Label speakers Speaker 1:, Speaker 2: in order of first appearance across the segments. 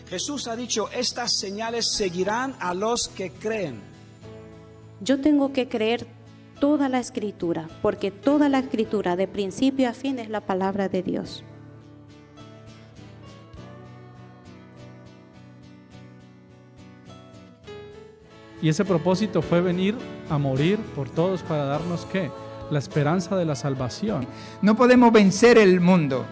Speaker 1: Jesús ha dicho, estas señales seguirán a los que creen.
Speaker 2: Yo tengo que creer toda la Escritura, porque toda la Escritura, de principio a fin, es la palabra de Dios.
Speaker 3: Y ese propósito fue venir a morir por todos para darnos, ¿qué? La esperanza de la salvación.
Speaker 4: No podemos vencer el mundo.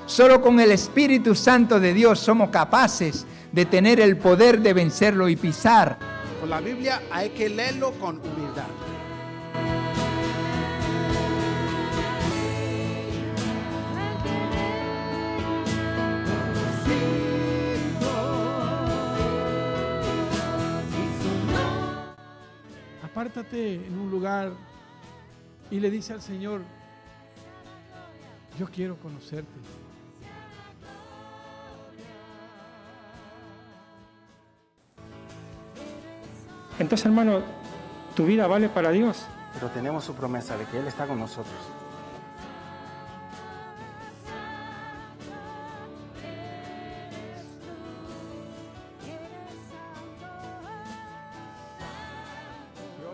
Speaker 4: Solo con el Espíritu Santo de Dios somos capaces de tener el poder de vencerlo y pisar.
Speaker 5: Con la Biblia hay que leerlo con humildad.
Speaker 3: Apártate en un lugar y le dice al Señor, yo quiero conocerte.
Speaker 6: Entonces, hermano, tu vida vale para Dios.
Speaker 7: Pero tenemos su promesa de que Él está con nosotros.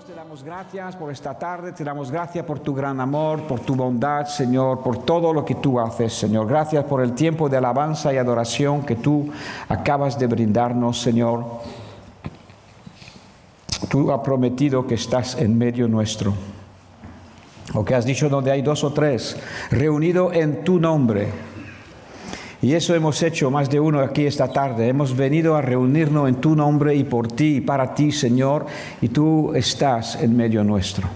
Speaker 1: Te damos gracias por esta tarde, te damos gracias por tu gran amor, por tu bondad, Señor, por todo lo que tú haces, Señor. Gracias por el tiempo de alabanza y adoración que tú acabas de brindarnos, Señor. Tú has prometido que estás en medio nuestro. O que has dicho, donde hay 2 o 3 reunidos en tu nombre. Y eso hemos hecho más de uno aquí esta tarde. Hemos venido a reunirnos en tu nombre y por ti y para ti, Señor. Y tú estás en medio nuestro.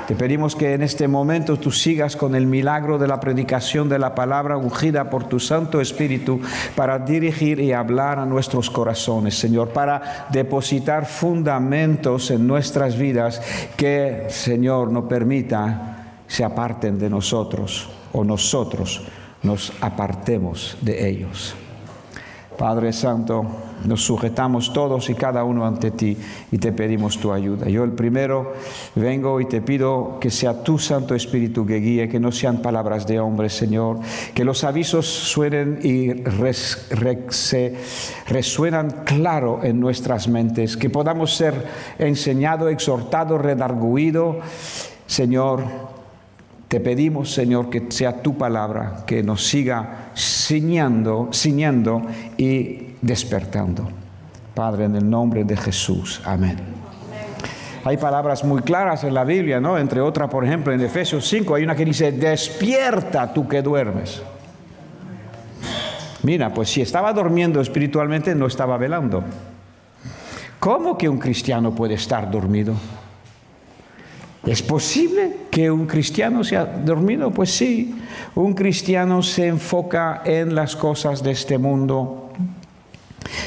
Speaker 1: Te pedimos que en este momento tú sigas con el milagro de la predicación de la palabra ungida por tu Santo Espíritu para dirigir y hablar a nuestros corazones, Señor, para depositar fundamentos en nuestras vidas que, Señor, no permita se aparten de nosotros o nosotros nos apartemos de ellos. Padre Santo, nos sujetamos todos y cada uno ante ti y te pedimos tu ayuda. Yo el primero vengo y te pido que sea tu Santo Espíritu que guíe, que no sean palabras de hombres, Señor, que los avisos suenen y resuenan claro en nuestras mentes, que podamos ser enseñados, exhortados, redarguidos, Señor. Te pedimos, Señor, que sea tu palabra, que nos siga ciñendo y despertando. Padre, en el nombre de Jesús. Amén. Hay palabras muy claras en la Biblia, ¿no? Entre otras, por ejemplo, en Efesios 5 hay una que dice, despierta tú que duermes. Mira, pues si estaba durmiendo espiritualmente, no estaba velando. ¿Cómo que un cristiano puede estar dormido? ¿Es posible que un cristiano sea dormido? Pues sí, un cristiano se enfoca en las cosas de este mundo,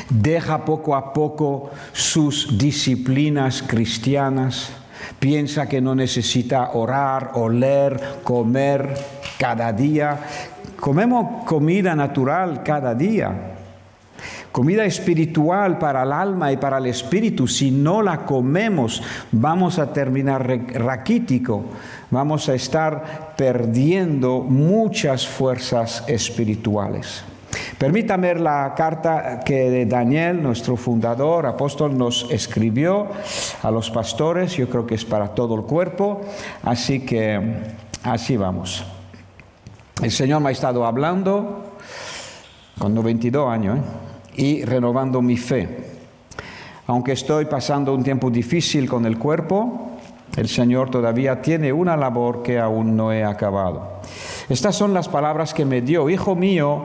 Speaker 1: deja poco a poco sus disciplinas cristianas, piensa que no necesita orar, oler, comer cada día. Comemos comida natural cada día. Comida espiritual para el alma y para el espíritu. Si no la comemos, vamos a terminar raquítico. Vamos a estar perdiendo muchas fuerzas espirituales. Permítame ver la carta que Daniel, nuestro fundador, apóstol, nos escribió a los pastores. Yo creo que es para todo el cuerpo. Así que así vamos. El Señor me ha estado hablando con 92 años, y renovando mi fe. Aunque estoy pasando un tiempo difícil con el cuerpo, el Señor todavía tiene una labor que aún no he acabado. Estas son las palabras que me dio. Hijo mío,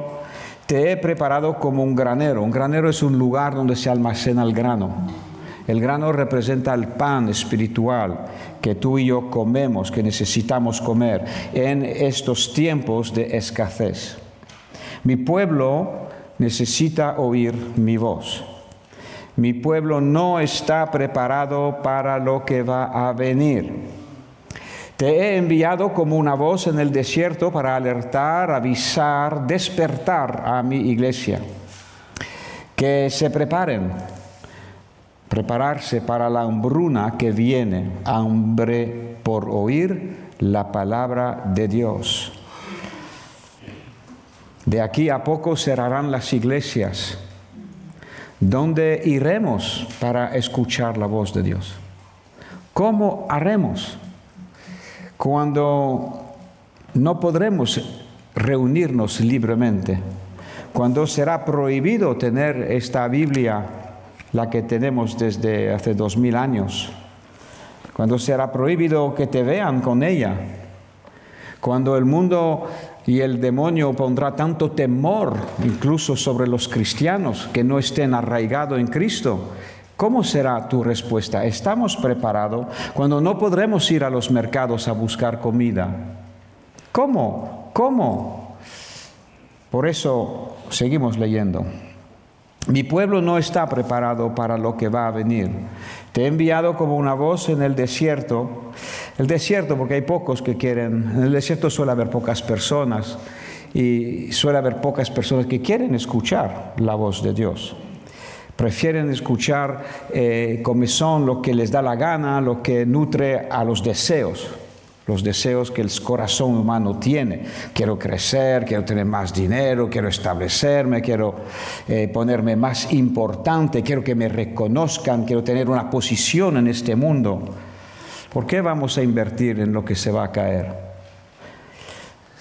Speaker 1: te he preparado como un granero. Un granero es un lugar donde se almacena el grano. El grano representa el pan espiritual que tú y yo comemos, que necesitamos comer en estos tiempos de escasez. Mi pueblo necesita oír mi voz. Mi pueblo no está preparado para lo que va a venir. Te he enviado como una voz en el desierto para alertar, avisar, despertar a mi iglesia. Que se preparen. Prepararse para la hambruna que viene. Hambre por oír la palabra de Dios. De aquí a poco cerrarán las iglesias ¿Dónde iremos para escuchar la voz de Dios? ¿Cómo haremos cuando no podremos reunirnos libremente? Cuando será prohibido tener esta Biblia, la que tenemos desde hace 2000 años. Cuando será prohibido que te vean con ella. Cuando el mundo y el demonio pondrá tanto temor, incluso sobre los cristianos, que no estén arraigados en Cristo. ¿Cómo será tu respuesta? ¿Estamos preparados cuando no podremos ir a los mercados a buscar comida? ¿Cómo? Por eso seguimos leyendo. Mi pueblo no está preparado para lo que va a venir. Te he enviado como una voz en el desierto. El desierto, porque hay pocos que quieren. En el desierto suele haber pocas personas. Y suele haber pocas personas que quieren escuchar la voz de Dios. Prefieren escuchar comezón, lo que les da la gana, lo que nutre a los deseos que el corazón humano tiene. Quiero crecer, quiero tener más dinero, quiero establecerme, quiero ponerme más importante, quiero que me reconozcan, quiero tener una posición en este mundo. ¿Por qué vamos a invertir en lo que se va a caer?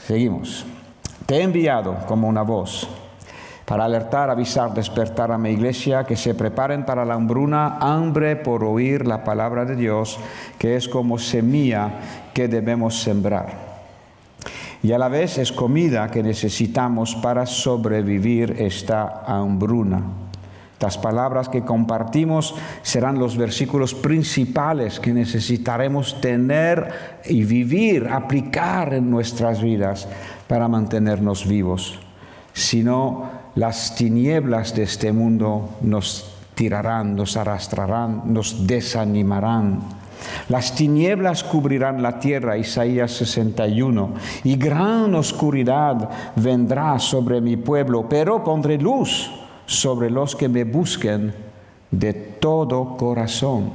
Speaker 1: Seguimos. Te he enviado como una voz para alertar, avisar, despertar a mi iglesia, que se preparen para la hambruna, hambre por oír la palabra de Dios, que es como semilla que debemos sembrar. Y a la vez es comida que necesitamos para sobrevivir esta hambruna. Estas palabras que compartimos serán los versículos principales que necesitaremos tener y vivir, aplicar en nuestras vidas para mantenernos vivos. Si no, las tinieblas de este mundo nos tirarán, nos arrastrarán, nos desanimarán. Las tinieblas cubrirán la tierra, Isaías 61, y gran oscuridad vendrá sobre mi pueblo, pero pondré luz sobre los que me busquen de todo corazón.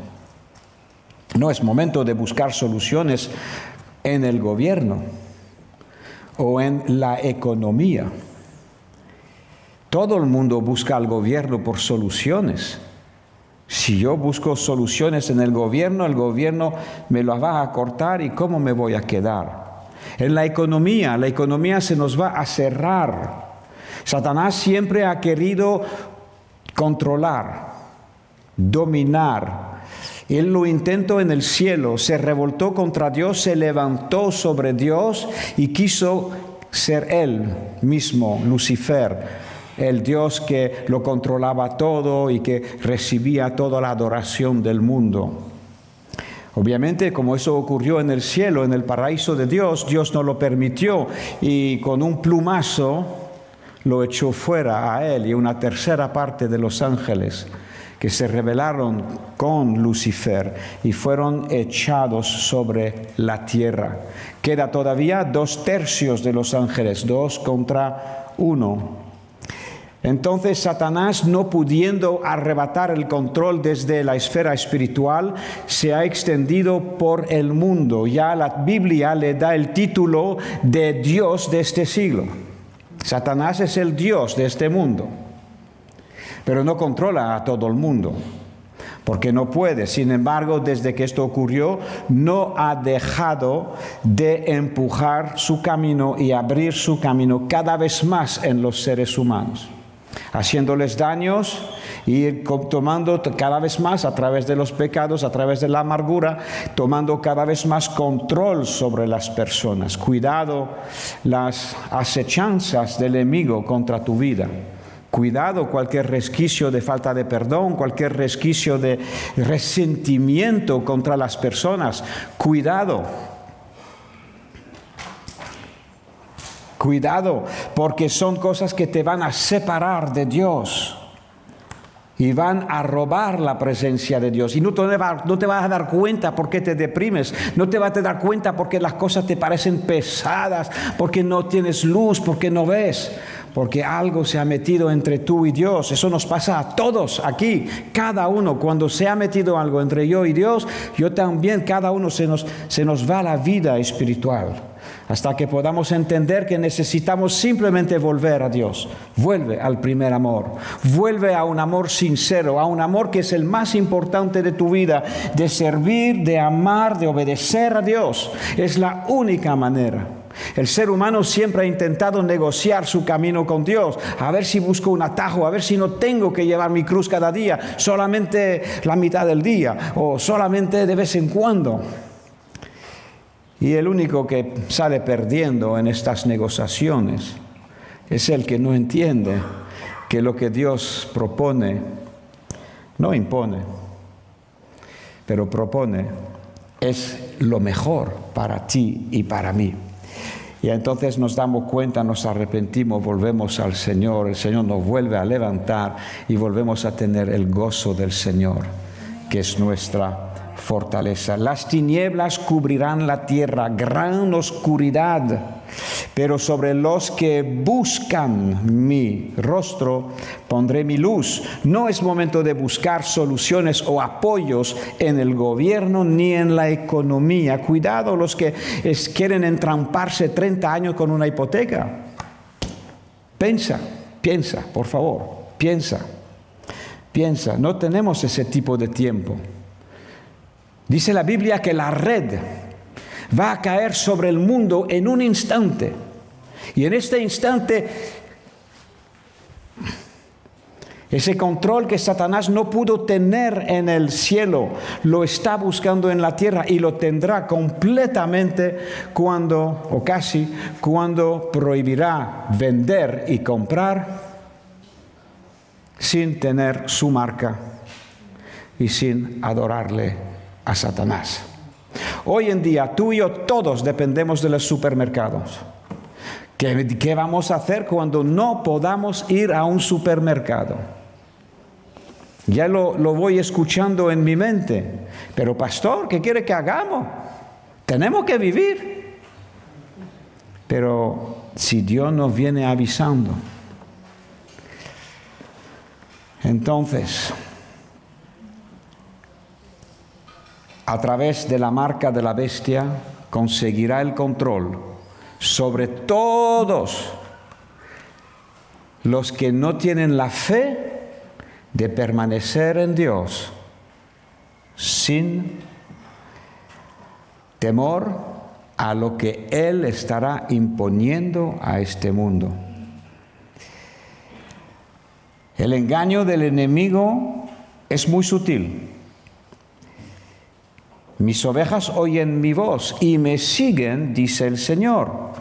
Speaker 1: No es momento de buscar soluciones en el gobierno o en la economía. Todo el mundo busca al gobierno por soluciones. Si yo busco soluciones en el gobierno me lo va a cortar y ¿cómo me voy a quedar? En la economía se nos va a cerrar. Satanás siempre ha querido controlar, dominar. Él lo intentó en el cielo, se revoltó contra Dios, se levantó sobre Dios y quiso ser él mismo, Lucifer, el Dios que lo controlaba todo y que recibía toda la adoración del mundo. Obviamente, como eso ocurrió en el cielo, en el paraíso de Dios, Dios no lo permitió y con un plumazo lo echó fuera a él y una tercera parte de los ángeles que se rebelaron con Lucifer y fueron echados sobre la tierra. Queda todavía 2/3 de los ángeles, 2 contra 1. Entonces Satanás, no pudiendo arrebatar el control desde la esfera espiritual, se ha extendido por el mundo. Ya la Biblia le da el título de Dios de este siglo. Satanás es el Dios de este mundo, pero no controla a todo el mundo, porque no puede. Sin embargo, desde que esto ocurrió, no ha dejado de empujar su camino y abrir su camino cada vez más en los seres humanos, haciéndoles daños y tomando cada vez más a través de los pecados, a través de la amargura, tomando cada vez más control sobre las personas. Cuidado las acechanzas del enemigo contra tu vida. Cuidado cualquier resquicio de falta de perdón, cualquier resquicio de resentimiento contra las personas. Cuidado, porque son cosas que te van a separar de Dios y van a robar la presencia de Dios. Y no te vas a dar cuenta porque te deprimes, no te vas a dar cuenta porque las cosas te parecen pesadas, porque no tienes luz, porque no ves, porque algo se ha metido entre tú y Dios. Eso nos pasa a todos aquí, cada uno. Cuando se ha metido algo entre yo y Dios, yo también, cada uno se nos va la vida espiritual. hasta que podamos entender que necesitamos simplemente volver a Dios. Vuelve al primer amor, vuelve a un amor sincero, a un amor que es el más importante de tu vida, de servir, de amar, de obedecer a Dios. Es la única manera. El ser humano siempre ha intentado negociar su camino con Dios, a ver si busco un atajo, a ver si no tengo que llevar mi cruz cada día, solamente la mitad del día o solamente de vez en cuando. Y el único que sale perdiendo en estas negociaciones es el que no entiende que lo que Dios propone no impone, pero propone es lo mejor para ti y para mí. Y entonces nos damos cuenta, nos arrepentimos, volvemos al Señor, el Señor nos vuelve a levantar y volvemos a tener el gozo del Señor, que es nuestra fortaleza. Las tinieblas cubrirán la tierra, gran oscuridad, pero sobre los que buscan mi rostro pondré mi luz. No es momento de buscar soluciones o apoyos en el gobierno ni en la economía. Cuidado los que quieren entramparse 30 años con una hipoteca. Piensa, por favor, piensa. No tenemos ese tipo de tiempo. Dice la Biblia que la red va a caer sobre el mundo en un instante. Y en este instante, ese control que Satanás no pudo tener en el cielo, lo está buscando en la tierra y lo tendrá completamente cuando, o casi, cuando prohibirá vender y comprar sin tener su marca y sin adorarle a Satanás. Hoy en día tú y yo todos dependemos de los supermercados. ¿Qué vamos a hacer cuando no podamos ir a un supermercado? Ya lo voy escuchando en mi mente. Pero pastor, ¿qué quiere que hagamos? Tenemos que vivir. Pero si Dios nos viene avisando, entonces, a través de la marca de la bestia, conseguirá el control sobre todos los que no tienen la fe de permanecer en Dios sin temor a lo que Él estará imponiendo a este mundo. El engaño del enemigo es muy sutil. Mis ovejas oyen mi voz y me siguen, dice el Señor.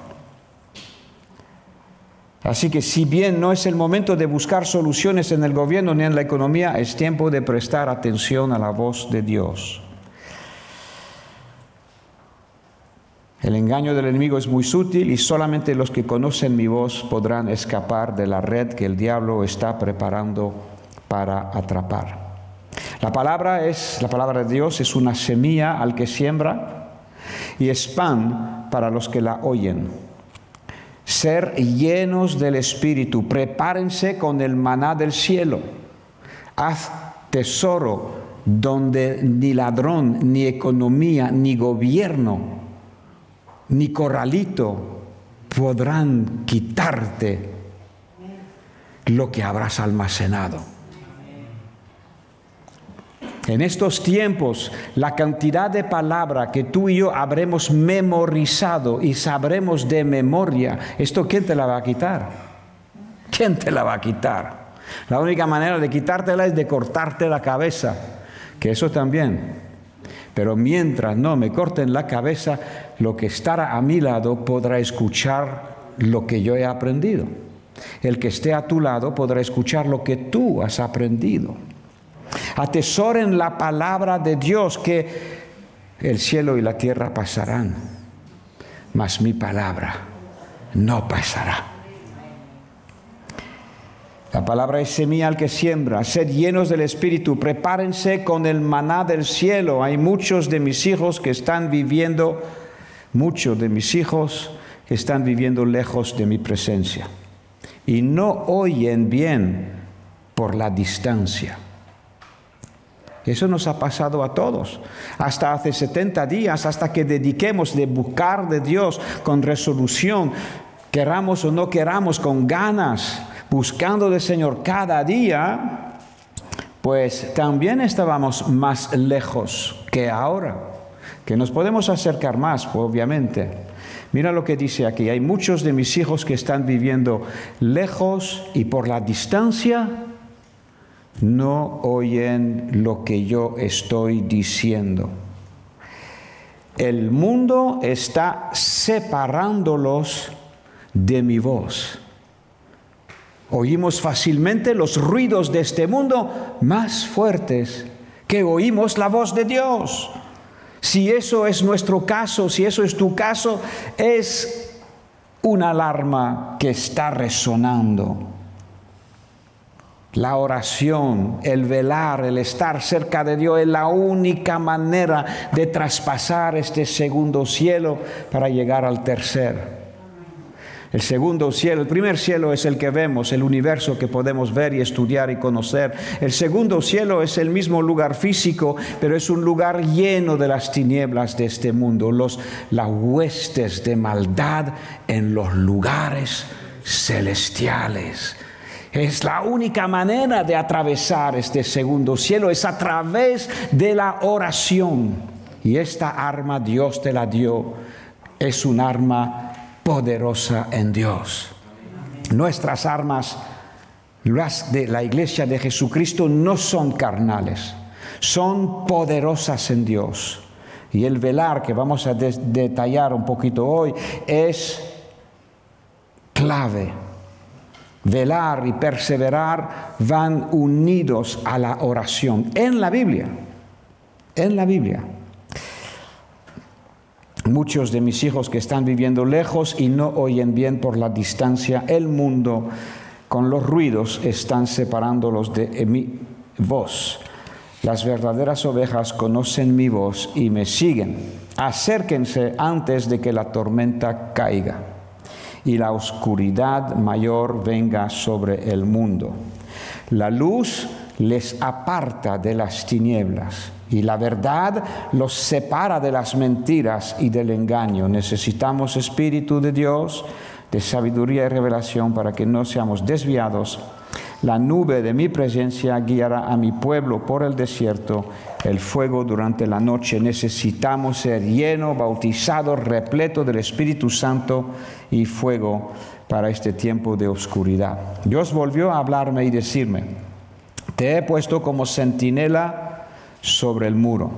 Speaker 1: Así que si bien no es el momento de buscar soluciones en el gobierno ni en la economía, es tiempo de prestar atención a la voz de Dios. El engaño del enemigo es muy sutil y solamente los que conocen mi voz podrán escapar de la red que el diablo está preparando para atrapar. La palabra de Dios es una semilla al que siembra y es pan para los que la oyen. Ser llenos del Espíritu, prepárense con el maná del cielo. Haz tesoro donde ni ladrón, ni economía, ni gobierno, ni corralito podrán quitarte lo que habrás almacenado. En estos tiempos, la cantidad de palabra que tú y yo habremos memorizado y sabremos de memoria, ¿esto quién te la va a quitar? ¿Quién te la va a quitar? La única manera de quitártela es de cortarte la cabeza, que eso también. Pero mientras no me corten la cabeza, lo que estará a mi lado podrá escuchar lo que yo he aprendido. El que esté a tu lado podrá escuchar lo que tú has aprendido. Atesoren la palabra de Dios, que el cielo y la tierra pasarán, mas mi palabra no pasará. La palabra es semilla al que siembra. Sed llenos del Espíritu, prepárense con el maná del cielo. Hay muchos de mis hijos que están viviendo lejos de mi presencia y no oyen bien por la distancia. Eso nos ha pasado a todos. Hasta hace 70 días, hasta que dediquemos de buscar de Dios con resolución, queramos o no queramos, con ganas, buscando del Señor cada día, pues también estábamos más lejos que ahora, que nos podemos acercar más, obviamente. Mira lo que dice aquí: hay muchos de mis hijos que están viviendo lejos y por la distancia no oyen lo que yo estoy diciendo. El mundo está separándolos de mi voz. Oímos fácilmente los ruidos de este mundo más fuertes que oímos la voz de Dios. Si eso es nuestro caso, si eso es tu caso, es una alarma que está resonando. La oración, el velar, el estar cerca de Dios es la única manera de traspasar este segundo cielo para llegar al tercer. El segundo cielo, el primer cielo es el que vemos, el universo que podemos ver y estudiar y conocer. El segundo cielo es el mismo lugar físico, pero es un lugar lleno de las tinieblas de este mundo, las huestes de maldad en los lugares celestiales. Es la única manera de atravesar este segundo cielo, es a través de la oración. Y esta arma Dios te la dio, es un arma poderosa en Dios. Nuestras armas, las de la Iglesia de Jesucristo, no son carnales, son poderosas en Dios. Y el velar, que vamos a detallar un poquito hoy, es clave. Velar y perseverar van unidos a la oración en la Biblia. En la Biblia. Muchos de mis hijos que están viviendo lejos y no oyen bien por la distancia, el mundo con los ruidos están separándolos de mi voz. Las verdaderas ovejas conocen mi voz y me siguen. Acérquense antes de que la tormenta caiga y la oscuridad mayor venga sobre el mundo. La luz les aparta de las tinieblas y la verdad los separa de las mentiras y del engaño. Necesitamos Espíritu de Dios, de sabiduría y revelación para que no seamos desviados. La nube de mi presencia guiará a mi pueblo por el desierto, el fuego durante la noche. Necesitamos ser llenos, bautizados, repletos del Espíritu Santo y fuego para este tiempo de oscuridad. Dios volvió a hablarme y decirme: te he puesto como centinela sobre el muro,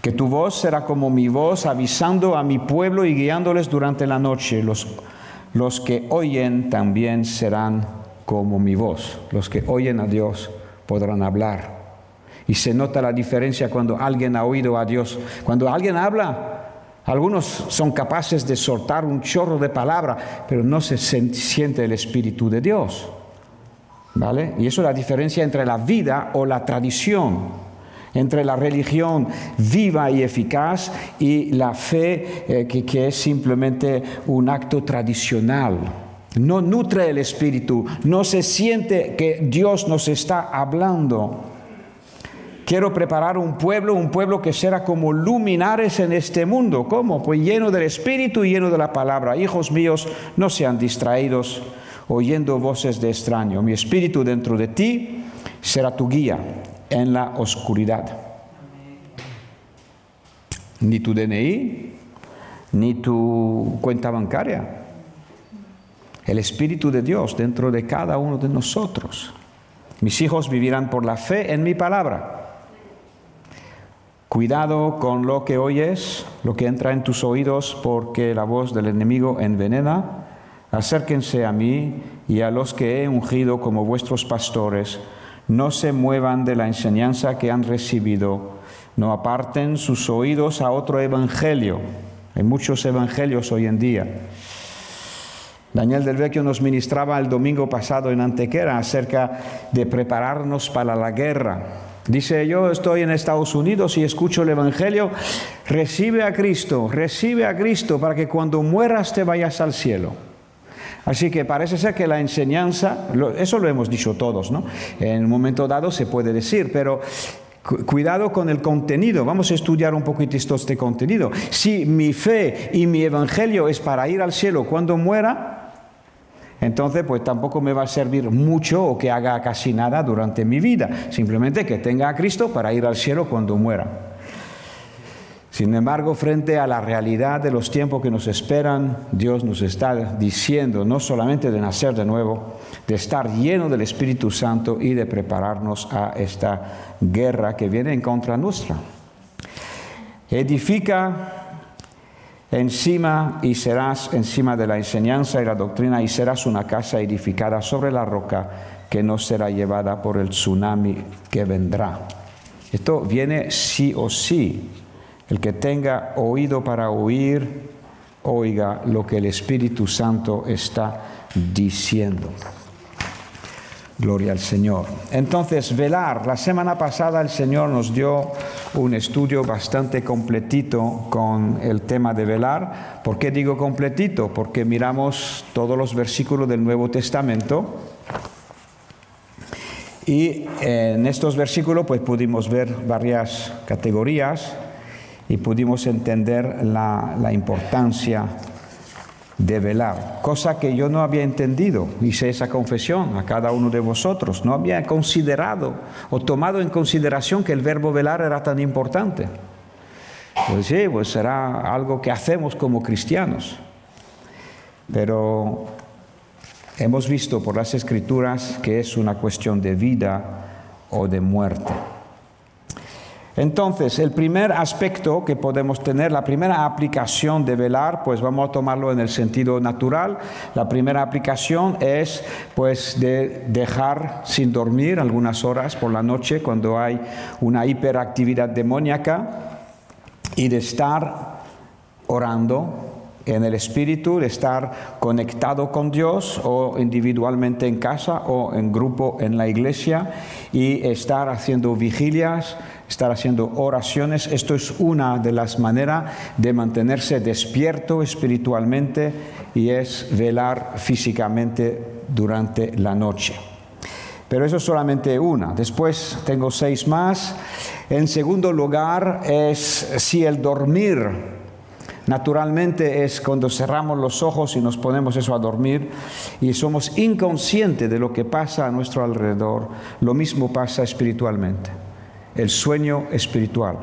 Speaker 1: que tu voz será como mi voz, avisando a mi pueblo y guiándoles durante la noche. Los que oyen también serán como mi voz. Los que oyen a Dios podrán hablar. Y se nota la diferencia cuando alguien ha oído a Dios. Cuando alguien habla, algunos son capaces de soltar un chorro de palabra, pero no se siente el Espíritu de Dios. ¿Vale? Y eso es la diferencia entre la vida o la tradición, entre la religión viva y eficaz y la fe que es simplemente un acto tradicional. No nutre el Espíritu, no se siente que Dios nos está hablando. Quiero preparar un pueblo que será como luminares en este mundo. ¿Cómo? Pues lleno del Espíritu y lleno de la palabra. Hijos míos, no sean distraídos oyendo voces de extraño. Mi Espíritu dentro de ti será tu guía en la oscuridad. Ni tu DNI, ni tu cuenta bancaria. El Espíritu de Dios dentro de cada uno de nosotros. Mis hijos vivirán por la fe en mi palabra. Cuidado con lo que oyes, lo que entra en tus oídos, porque la voz del enemigo envenena. Acérquense a mí y a los que he ungido como vuestros pastores. No se muevan de la enseñanza que han recibido. No aparten sus oídos a otro evangelio. Hay muchos evangelios hoy en día. Daniel del Vecchio nos ministraba el domingo pasado en Antequera acerca de prepararnos para la guerra. Dice: yo estoy en Estados Unidos y escucho el evangelio. Recibe a Cristo para que cuando mueras te vayas al cielo. Así que parece ser que la enseñanza, eso lo hemos dicho todos, ¿no? En un momento dado se puede decir, pero Cuidado con el contenido. Vamos a estudiar un poquitito este contenido. Si mi fe y mi evangelio es para ir al cielo cuando muera, entonces pues tampoco me va a servir mucho o que haga casi nada durante mi vida. Simplemente que tenga a Cristo para ir al cielo cuando muera. Sin embargo, frente a la realidad de los tiempos que nos esperan, Dios nos está diciendo no solamente de nacer de nuevo, de estar lleno del Espíritu Santo y de prepararnos a esta guerra que viene en contra nuestra. Edifica encima y serás encima de la enseñanza y la doctrina y serás una casa edificada sobre la roca que no será llevada por el tsunami que vendrá. Esto viene sí o sí. El que tenga oído para oír, oiga lo que el Espíritu Santo está diciendo. Gloria al Señor. Entonces, velar. La semana pasada el Señor nos dio un estudio bastante completito con el tema de velar. ¿Por qué digo completito? Porque miramos todos los versículos del Nuevo Testamento. Y en estos versículos pues pudimos ver varias categorías y pudimos entender la importancia de velar, cosa que yo no había entendido. Hice esa confesión a cada uno de vosotros. No había considerado o tomado en consideración que el verbo velar era tan importante. Pues sí, pues será algo que hacemos como cristianos. Pero hemos visto por las Escrituras que es una cuestión de vida o de muerte. Entonces, el primer aspecto que podemos tener, la primera aplicación de velar, pues vamos a tomarlo en el sentido natural. La primera aplicación es, pues, de dejar sin dormir algunas horas por la noche cuando hay una hiperactividad demoníaca y de estar orando en el Espíritu, de estar conectado con Dios o individualmente en casa o en grupo en la iglesia y estar haciendo vigilias, estar haciendo oraciones. Esto es una de las maneras de mantenerse despierto espiritualmente y es velar físicamente durante la noche. Pero eso es solamente una. Después tengo 6 más. En segundo lugar es si el dormir naturalmente es cuando cerramos los ojos y nos ponemos eso a dormir y somos inconscientes de lo que pasa a nuestro alrededor. Lo mismo pasa espiritualmente. El sueño espiritual.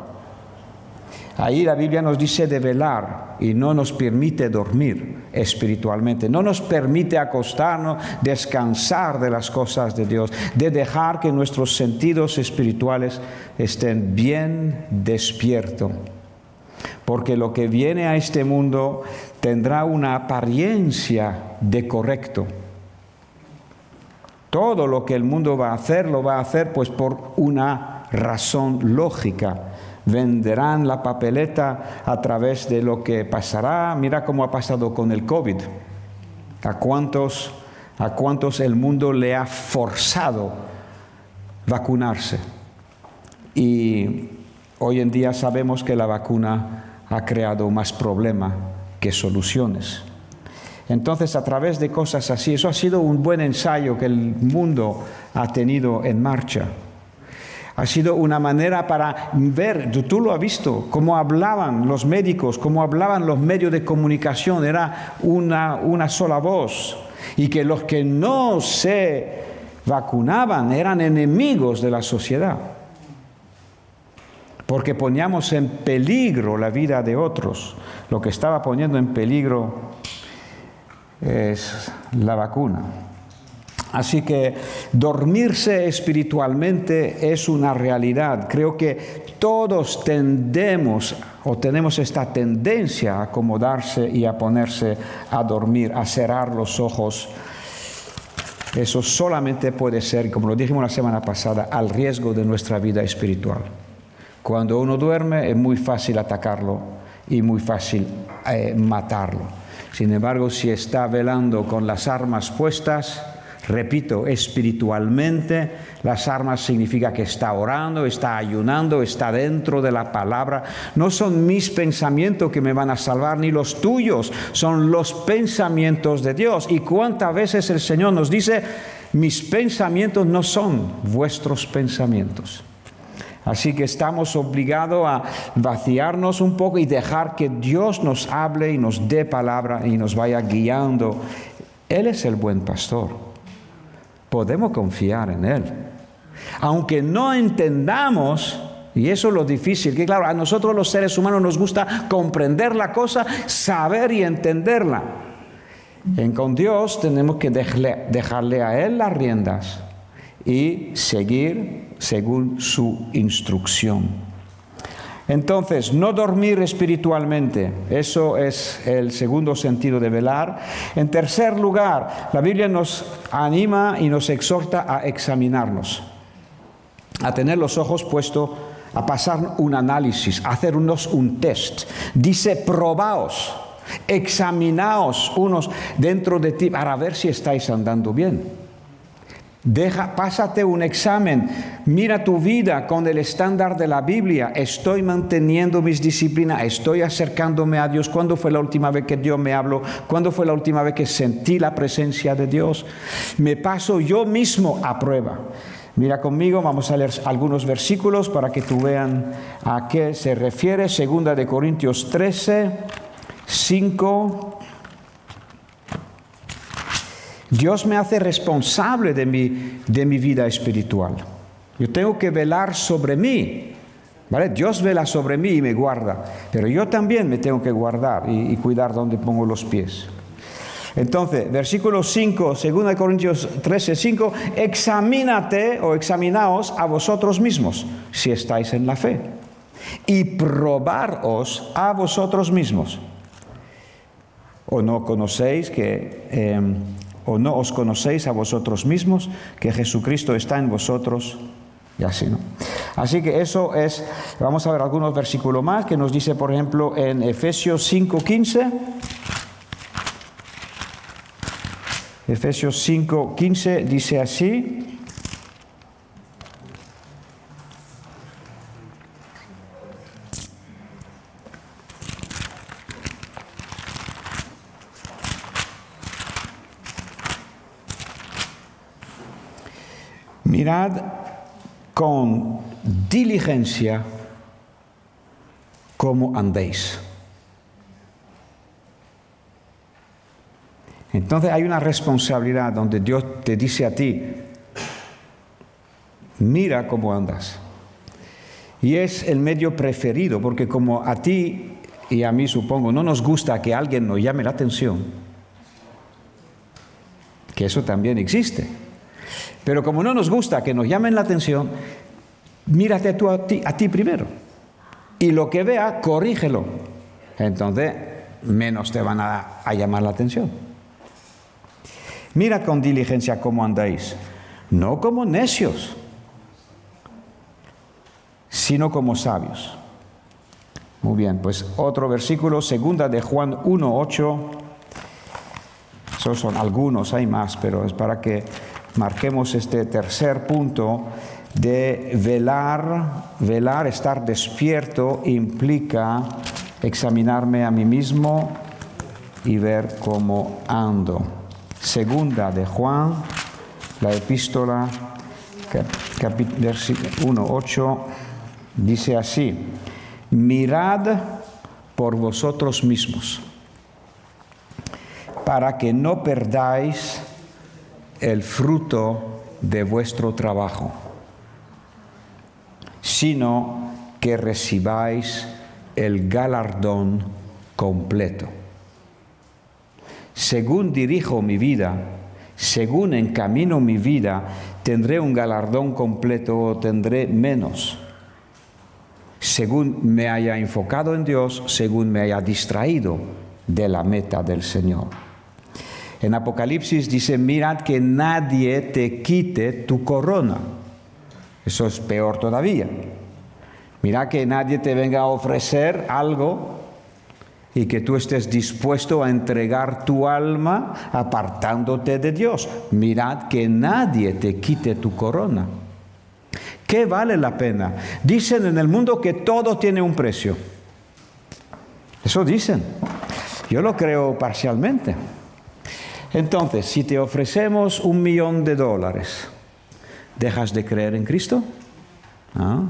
Speaker 1: Ahí la Biblia nos dice de velar y no nos permite dormir espiritualmente. No nos permite acostarnos, descansar de las cosas de Dios, de dejar que nuestros sentidos espirituales estén bien despiertos. Porque lo que viene a este mundo tendrá una apariencia de correcto. Todo lo que el mundo va a hacer, lo va a hacer pues por una razón lógica. Venderán la papeleta a través de lo que pasará. Mira cómo ha pasado con el COVID. ¿A cuántos el mundo le ha forzado vacunarse? Y hoy en día sabemos que la vacuna ha creado más problema que soluciones. Entonces, a través de cosas así, eso ha sido un buen ensayo que el mundo ha tenido en marcha. Ha sido una manera para ver, tú lo has visto, cómo hablaban los médicos, cómo hablaban los medios de comunicación, era una sola voz. Y que los que no se vacunaban eran enemigos de la sociedad. Porque poníamos en peligro la vida de otros. Lo que estaba poniendo en peligro es la vacuna. Así que dormirse espiritualmente es una realidad. Creo que todos tendemos o tenemos esta tendencia a acomodarse y a ponerse a dormir, a cerrar los ojos. Eso solamente puede ser, como lo dijimos la semana pasada, al riesgo de nuestra vida espiritual. Cuando uno duerme es muy fácil atacarlo y muy fácil matarlo. Sin embargo, si está velando con las armas puestas, repito, espiritualmente, las armas significa que está orando, está ayunando, está dentro de la palabra. No son mis pensamientos que me van a salvar, ni los tuyos, son los pensamientos de Dios. Y cuántas veces el Señor nos dice, mis pensamientos no son vuestros pensamientos. Así que estamos obligados a vaciarnos un poco y dejar que Dios nos hable y nos dé palabra y nos vaya guiando. Él es el buen pastor. Podemos confiar en Él. Aunque no entendamos, y eso es lo difícil, que claro, a nosotros los seres humanos nos gusta comprender la cosa, saber y entenderla. Con Dios tenemos que dejarle a Él las riendas y seguir según su instrucción. Entonces, no dormir espiritualmente, eso es el segundo sentido de velar. En tercer lugar, la Biblia nos anima y nos exhorta a examinarnos, a tener los ojos puestos, a pasar un análisis, a hacernos un test. Dice, probaos, examinaos unos dentro de ti para ver si estáis andando bien. Pásate un examen, mira tu vida con el estándar de la Biblia. Estoy manteniendo mis disciplinas, estoy acercándome a Dios. ¿Cuándo fue la última vez que Dios me habló? ¿Cuándo fue la última vez que sentí la presencia de Dios? Me paso yo mismo a prueba. Mira conmigo, vamos a leer algunos versículos para que tú vean a qué se refiere. Segunda de Corintios 13, 5. Dios me hace responsable de mi vida espiritual. Yo tengo que velar sobre mí, ¿vale? Dios vela sobre mí y me guarda, pero yo también me tengo que guardar y cuidar donde pongo los pies. Entonces, versículo 5, 2 Corintios 13, 5, examínate o examinaos a vosotros mismos si estáis en la fe y probaros a vosotros mismos. ¿O no conocéis o no os conocéis a vosotros mismos, que Jesucristo está en vosotros? Y así, ¿no? Así que eso es, vamos a ver algunos versículos más, que nos dice, por ejemplo, en Efesios 5:15. Efesios 5:15 dice así. Mirad con diligencia cómo andéis. Entonces hay una responsabilidad donde Dios te dice a ti, mira cómo andas. Y es el medio preferido, porque como a ti y a mí supongo no nos gusta que alguien nos llame la atención, que eso también existe. Pero como no nos gusta que nos llamen la atención, mírate tú a ti primero. Y lo que vea, corrígelo. Entonces, menos te van a llamar la atención. Mirad con diligencia cómo andáis, no como necios, sino como sabios. Muy bien, pues otro versículo, 2 de Juan 1:8. Esos son algunos, hay más, pero es para que marquemos este tercer punto de velar, estar despierto, implica examinarme a mí mismo y ver cómo ando. Segunda de Juan, la epístola, versículo 1:8, dice así, mirad por vosotros mismos, para que no perdáis el fruto de vuestro trabajo, sino que recibáis el galardón completo. Según dirijo mi vida, según encamino mi vida, tendré un galardón completo o tendré menos. Según me haya enfocado en Dios, según me haya distraído de la meta del Señor. En Apocalipsis dice, mirad que nadie te quite tu corona. Eso es peor todavía. Mira que nadie te venga a ofrecer algo y que tú estés dispuesto a entregar tu alma apartándote de Dios. Mirad que nadie te quite tu corona. ¿Qué vale la pena? Dicen en el mundo que todo tiene un precio. Eso dicen. Yo lo creo parcialmente. Entonces, si te ofrecemos $1.000.000, ¿dejas de creer en Cristo? ¿Ah?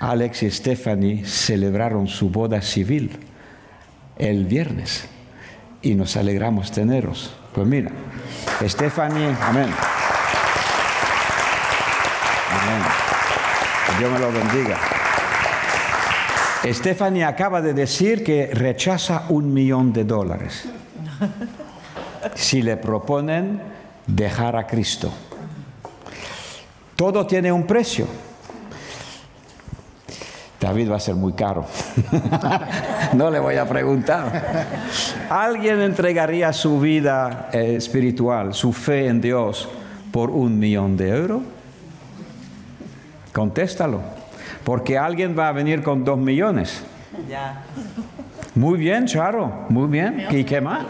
Speaker 1: Alex y Stephanie celebraron su boda civil el viernes y nos alegramos tenerlos. Pues mira, Stephanie, amén. Amén. Que Dios me lo bendiga. Stephanie acaba de decir que rechaza $1.000.000 si le proponen dejar a Cristo. Todo tiene un precio. David va a ser muy caro. No le voy a preguntar. ¿Alguien entregaría su vida espiritual, su fe en Dios, por $1.000.000? Contéstalo. Porque alguien va a venir con 2 millones.
Speaker 8: Ya.
Speaker 1: Muy bien, Charo. Muy bien. ¿Y qué más?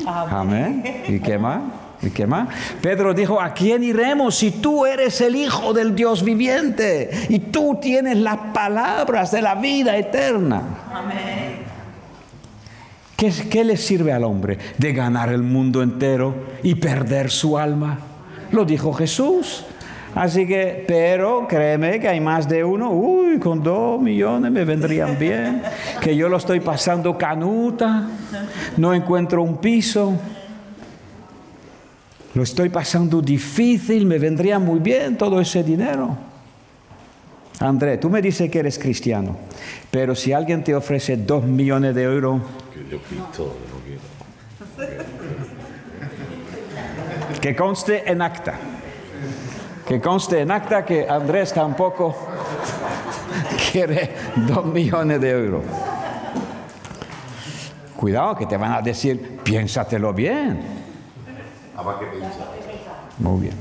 Speaker 1: Amén. ¿Y qué más? ¿Y qué más? Pedro dijo, ¿a quién iremos si tú eres el Hijo del Dios viviente y tú tienes las palabras de la vida eterna?
Speaker 8: Amén.
Speaker 1: ¿Qué le sirve al hombre de ganar el mundo entero y perder su alma? Lo dijo Jesús. Así que, pero créeme que hay más de uno. Uy, con 2 millones me vendrían bien. Que yo lo estoy pasando canuta, no encuentro un piso. Lo estoy pasando difícil, me vendría muy bien todo ese dinero. André, tú me dices que eres cristiano, pero si alguien te ofrece 2 millones de euros...
Speaker 9: Que yo Cristo no quiero.
Speaker 1: Que conste en acta. Que conste en acta que Andrés tampoco quiere 2 millones de euros. Cuidado, que te van a decir, piénsatelo bien. Muy bien.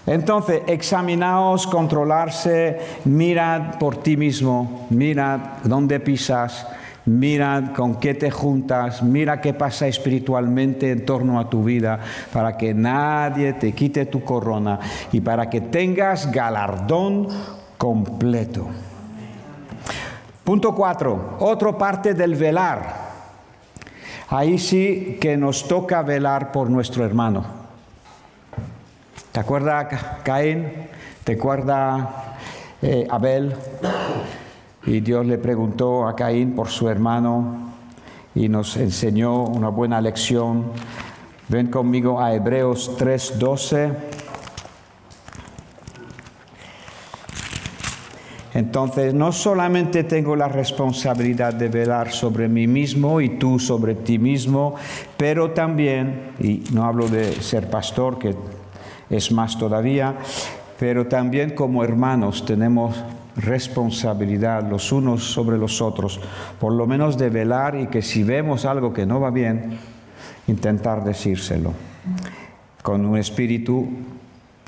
Speaker 1: Entonces, examinaos, controlarse, mirad por ti mismo, mirad dónde pisas, mirad con qué te juntas, mira qué pasa espiritualmente en torno a tu vida, para que nadie te quite tu corona y para que tengas galardón completo. Punto 4, otra parte del velar. Ahí sí que nos toca velar por nuestro hermano. ¿Te acuerdas Caín? ¿Te acuerdas Abel? Y Dios le preguntó a Caín por su hermano y nos enseñó una buena lección. Ven conmigo a Hebreos 3:12. Entonces, no solamente tengo la responsabilidad de velar sobre mí mismo y tú sobre ti mismo, pero también, y no hablo de ser pastor, que es más todavía, pero también como hermanos tenemos responsabilidad los unos sobre los otros, por lo menos de velar y que si vemos algo que no va bien, intentar decírselo con un espíritu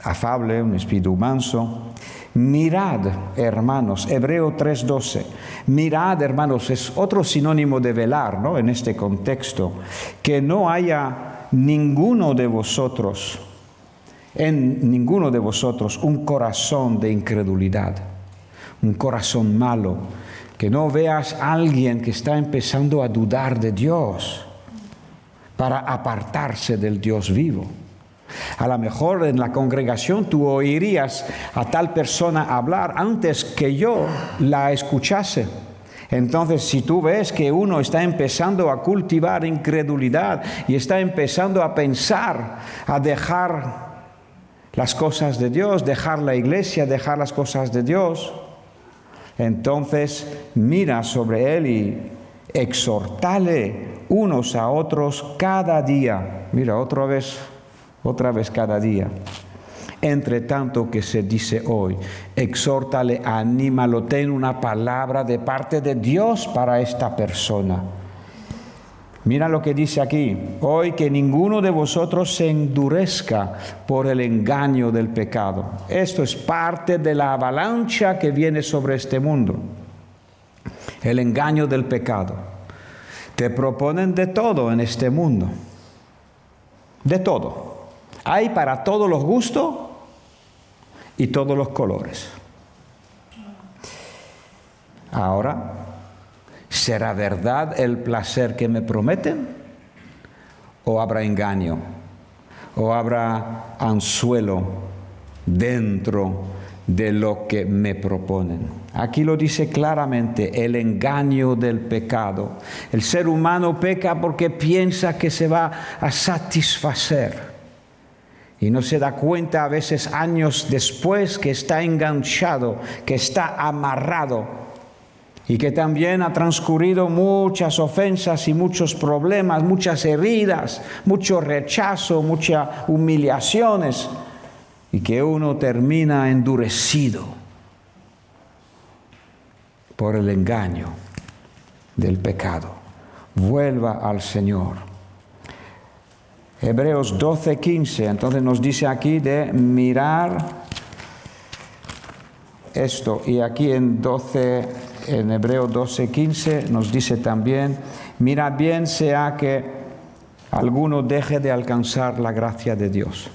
Speaker 1: afable, un espíritu manso. Mirad, hermanos, Hebreo 3:12. Mirad, hermanos, es otro sinónimo de velar, ¿no? En este contexto, que no haya en ninguno de vosotros un corazón de incredulidad, un corazón malo, que no veas a alguien que está empezando a dudar de Dios para apartarse del Dios vivo. A lo mejor en la congregación tú oirías a tal persona hablar antes que yo la escuchase. Entonces, si tú ves que uno está empezando a cultivar incredulidad y está empezando a pensar, a dejar las cosas de Dios, dejar la iglesia, dejar las cosas de Dios, entonces mira sobre él y exhortale unos a otros cada día. Mira, otra vez cada día. Entre tanto que se dice hoy, exhórtale, anímalo, ten una palabra de parte de Dios para esta persona. Mira lo que dice aquí, hoy que ninguno de vosotros se endurezca por el engaño del pecado. Esto es parte de la avalancha que viene sobre este mundo. El engaño del pecado. Te proponen de todo en este mundo. De todo. Hay para todos los gustos y todos los colores. Ahora, ¿será verdad el placer que me prometen? ¿O habrá engaño? ¿O habrá anzuelo dentro de lo que me proponen. Aquí lo dice claramente, el engaño del pecado. El ser humano peca porque piensa que se va a satisfacer y no se da cuenta a veces años después que está enganchado, que está amarrado y que también ha transcurrido muchas ofensas y muchos problemas, muchas heridas, mucho rechazo, muchas humillaciones, y que uno termina endurecido por el engaño del pecado. Vuelva al Señor. Hebreos 12:15, entonces nos dice aquí de mirar esto, y aquí en Hebreos 12:15 nos dice también, mira bien sea que alguno deje de alcanzar la gracia de Dios.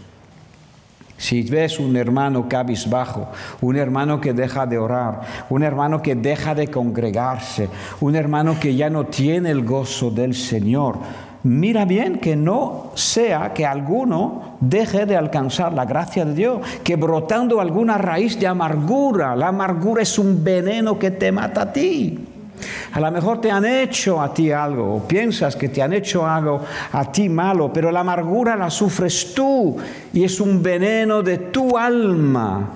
Speaker 1: Si ves un hermano cabizbajo, un hermano que deja de orar, un hermano que deja de congregarse, un hermano que ya no tiene el gozo del Señor, mira bien que no sea que alguno deje de alcanzar la gracia de Dios, que brotando alguna raíz de amargura, la amargura es un veneno que te mata a ti. A lo mejor te han hecho a ti algo, o piensas que te han hecho algo a ti malo, pero la amargura la sufres tú y es un veneno de tu alma.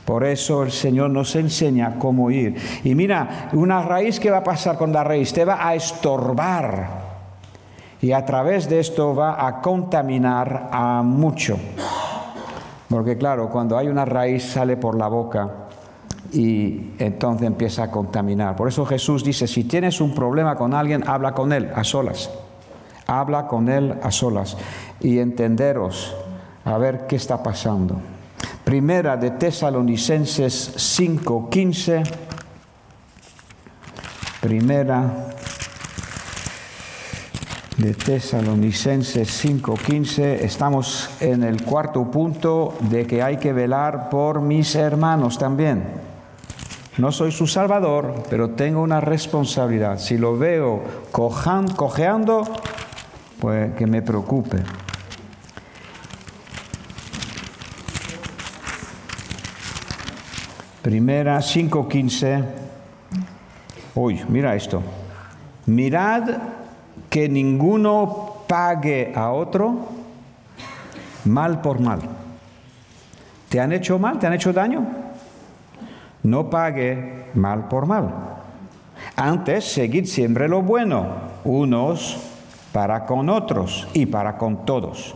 Speaker 1: Por eso el Señor nos enseña cómo ir. Y mira, una raíz, ¿qué va a pasar con la raíz? Te va a estorbar. Y a través de esto va a contaminar a mucho. Porque claro, cuando hay una raíz sale por la boca y entonces empieza a contaminar. Por eso Jesús dice, si tienes un problema con alguien, habla con él a solas. Habla con él a solas y entenderos a ver qué está pasando. Primera de Tesalonicenses 5:15. Primera de Tesalonicenses 5:15, estamos en el cuarto punto de que hay que velar por mis hermanos también. No soy su salvador, pero tengo una responsabilidad. Si lo veo cojeando, pues que me preocupe. Primera 5:15. Uy, mira esto. Mirad que ninguno pague a otro mal por mal. ¿Te han hecho mal? ¿Te han hecho daño? No pague mal por mal. Antes, seguid siempre lo bueno, unos para con otros y para con todos.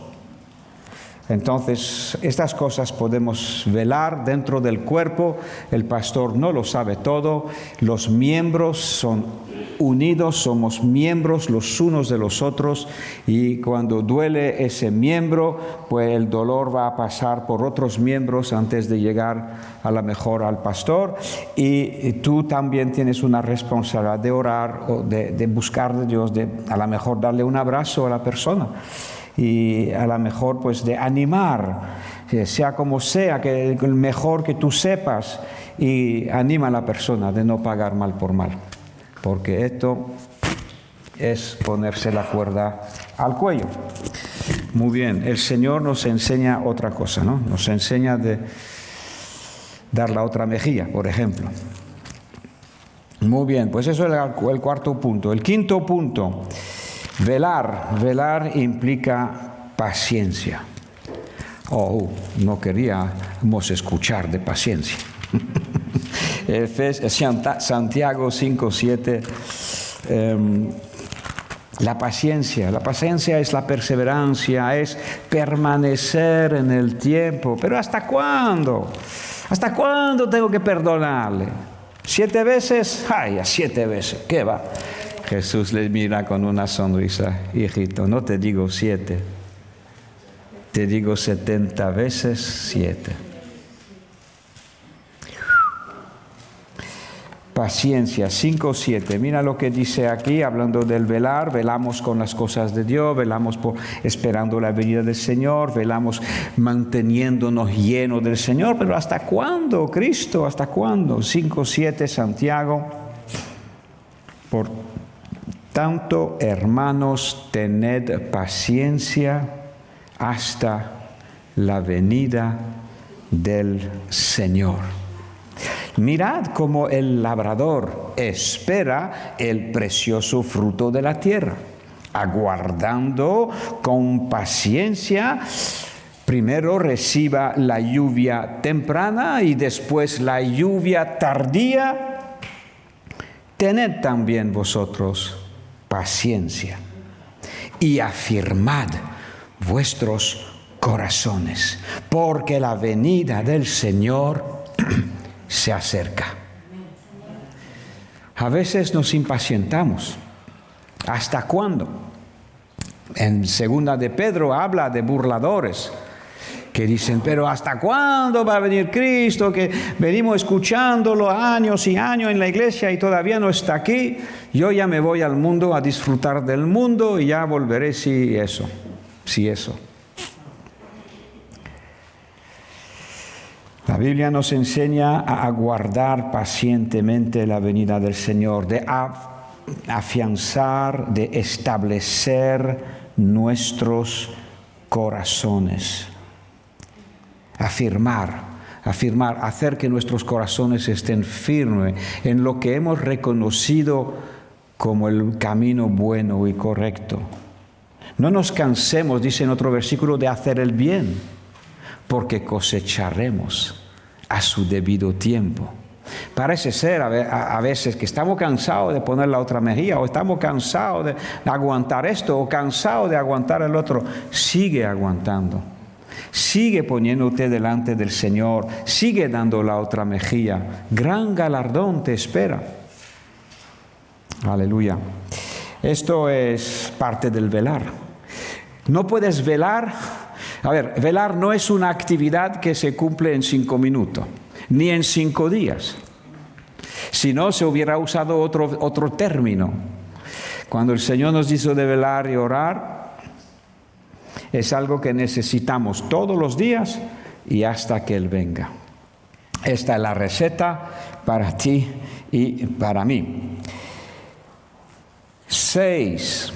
Speaker 1: Entonces, estas cosas podemos velar dentro del cuerpo. El pastor no lo sabe todo. Los miembros son unidos, somos miembros los unos de los otros, y cuando duele ese miembro, pues el dolor va a pasar por otros miembros antes de llegar a lo mejor al pastor, y tú también tienes una responsabilidad de orar o de buscar de Dios, de a lo mejor darle un abrazo a la persona y a lo mejor pues de animar, sea como sea, que el mejor que tú sepas, y anima a la persona de no pagar mal por mal. Porque esto es ponerse la cuerda al cuello. Muy bien, el Señor nos enseña otra cosa, ¿no? Nos enseña de dar la otra mejilla, por ejemplo. Muy bien, pues eso es el cuarto punto. El quinto punto, velar. Velar implica paciencia. No queríamos escuchar de paciencia. Santiago 5:7, la paciencia es la perseverancia, es permanecer en el tiempo. Pero ¿hasta cuándo? ¿Hasta cuándo tengo que perdonarle? 7 veces, a 7 veces, ¿qué va? Jesús le mira con una sonrisa, hijito, no te digo 7, te digo 70 veces 7. Paciencia, 5:7. Mira lo que dice aquí, hablando del velar. Velamos con las cosas de Dios, velamos esperando la venida del Señor, velamos manteniéndonos llenos del Señor. Pero ¿hasta cuándo, Cristo? ¿Hasta cuándo? 5:7, Santiago. Por tanto, hermanos, tened paciencia hasta la venida del Señor. Mirad cómo el labrador espera el precioso fruto de la tierra, aguardando con paciencia. Primero reciba la lluvia temprana y después la lluvia tardía. Tened también vosotros paciencia y afirmad vuestros corazones, porque la venida del Señor se acerca. A veces nos impacientamos. ¿Hasta cuándo? En segunda de Pedro habla de burladores que dicen, pero ¿hasta cuándo va a venir Cristo? Que venimos escuchándolo años y años en la iglesia y todavía no está aquí. Yo ya me voy al mundo a disfrutar del mundo y ya volveré si eso. La Biblia nos enseña a aguardar pacientemente la venida del Señor, de afianzar, de establecer nuestros corazones. Afirmar, hacer que nuestros corazones estén firmes en lo que hemos reconocido como el camino bueno y correcto. No nos cansemos, dice en otro versículo, de hacer el bien, porque cosecharemos a su debido tiempo. Parece ser a veces que estamos cansados de poner la otra mejilla, o estamos cansados de aguantar esto, o cansados de aguantar el otro. Sigue aguantando. Sigue poniéndote delante del Señor. Sigue dando la otra mejilla. Gran galardón te espera. Aleluya. Esto es parte del velar. No puedes velar. A ver, velar no es una actividad que se cumple en 5 minutos, ni en 5 días. Si no, se hubiera usado otro término. Cuando el Señor nos hizo de velar y orar, es algo que necesitamos todos los días y hasta que Él venga. Esta es la receta para ti y para mí. 6.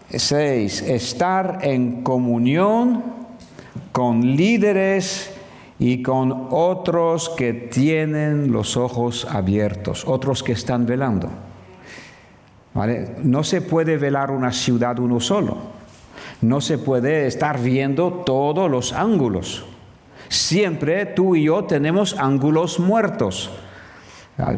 Speaker 1: Estar en comunión con líderes y con otros que tienen los ojos abiertos, otros que están velando. ¿Vale? No se puede velar una ciudad uno solo. No se puede estar viendo todos los ángulos. Siempre tú y yo tenemos ángulos muertos.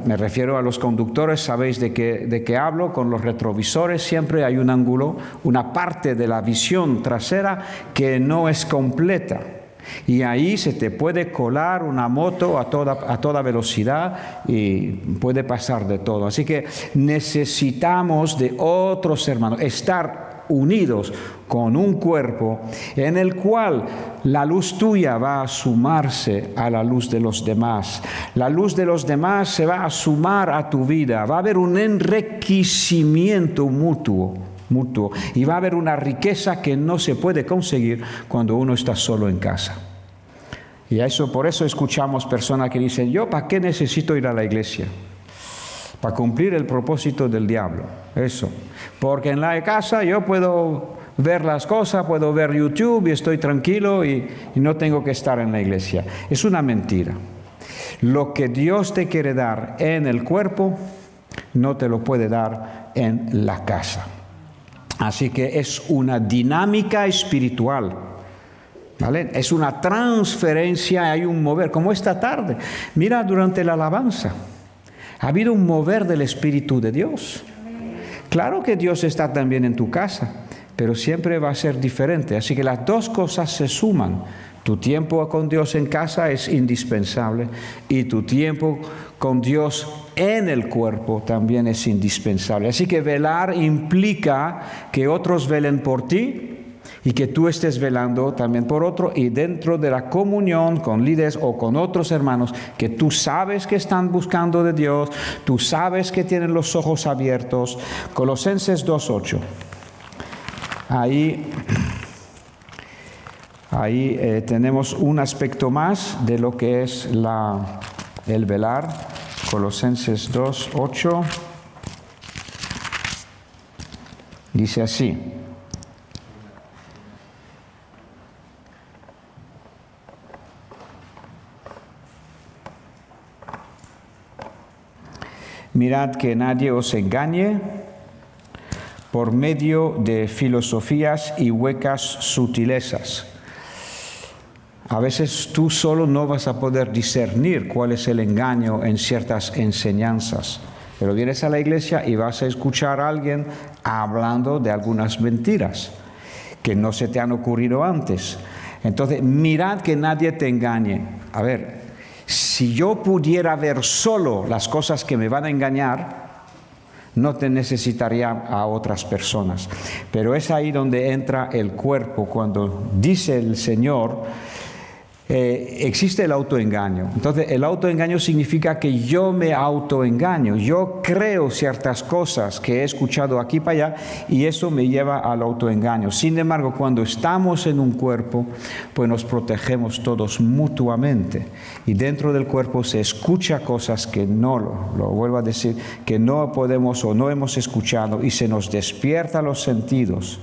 Speaker 1: Me refiero a los conductores, sabéis de qué hablo, con los retrovisores siempre hay un ángulo, una parte de la visión trasera que no es completa. Y ahí se te puede colar una moto a toda velocidad y puede pasar de todo. Así que necesitamos de otros hermanos, estar unidos con un cuerpo en el cual la luz tuya va a sumarse a la luz de los demás. La luz de los demás se va a sumar a tu vida. Va a haber un enriquecimiento mutuo y va a haber una riqueza que no se puede conseguir cuando uno está solo en casa. Y por eso escuchamos personas que dicen, ¿yo para qué necesito ir a la iglesia? Para cumplir el propósito del diablo. Eso. Porque en la casa yo puedo ver las cosas, puedo ver YouTube y estoy tranquilo y no tengo que estar en la iglesia. Es una mentira. Lo que Dios te quiere dar en el cuerpo, no te lo puede dar en la casa. Así que es una dinámica espiritual. ¿Vale? Es una transferencia, hay un mover, como esta tarde. Mira, durante la alabanza ha habido un mover del Espíritu de Dios. Claro que Dios está también en tu casa, pero siempre va a ser diferente. Así que las dos cosas se suman. Tu tiempo con Dios en casa es indispensable y tu tiempo con Dios en el cuerpo también es indispensable. Así que velar implica que otros velen por ti y que tú estés velando también por otro, y dentro de la comunión con líderes o con otros hermanos que tú sabes que están buscando de Dios, tú sabes que tienen los ojos abiertos. Colosenses 2:8. Ahí tenemos un aspecto más de lo que es el velar. Colosenses 2:8 dice así: Mirad que nadie os engañe por medio de filosofías y huecas sutilezas. A veces tú solo no vas a poder discernir cuál es el engaño en ciertas enseñanzas. Pero vienes a la iglesia y vas a escuchar a alguien hablando de algunas mentiras que no se te han ocurrido antes. Entonces, mirad que nadie te engañe. A ver, si yo pudiera ver solo las cosas que me van a engañar, no te necesitaría a otras personas. Pero es ahí donde entra el cuerpo, cuando dice el Señor, existe el autoengaño. Entonces, el autoengaño significa que yo me autoengaño. Yo creo ciertas cosas que he escuchado aquí para allá y eso me lleva al autoengaño. Sin embargo, cuando estamos en un cuerpo, pues nos protegemos todos mutuamente. Y dentro del cuerpo se escucha cosas que no, lo vuelvo a decir, que no podemos o no hemos escuchado y se nos despierta los sentidos.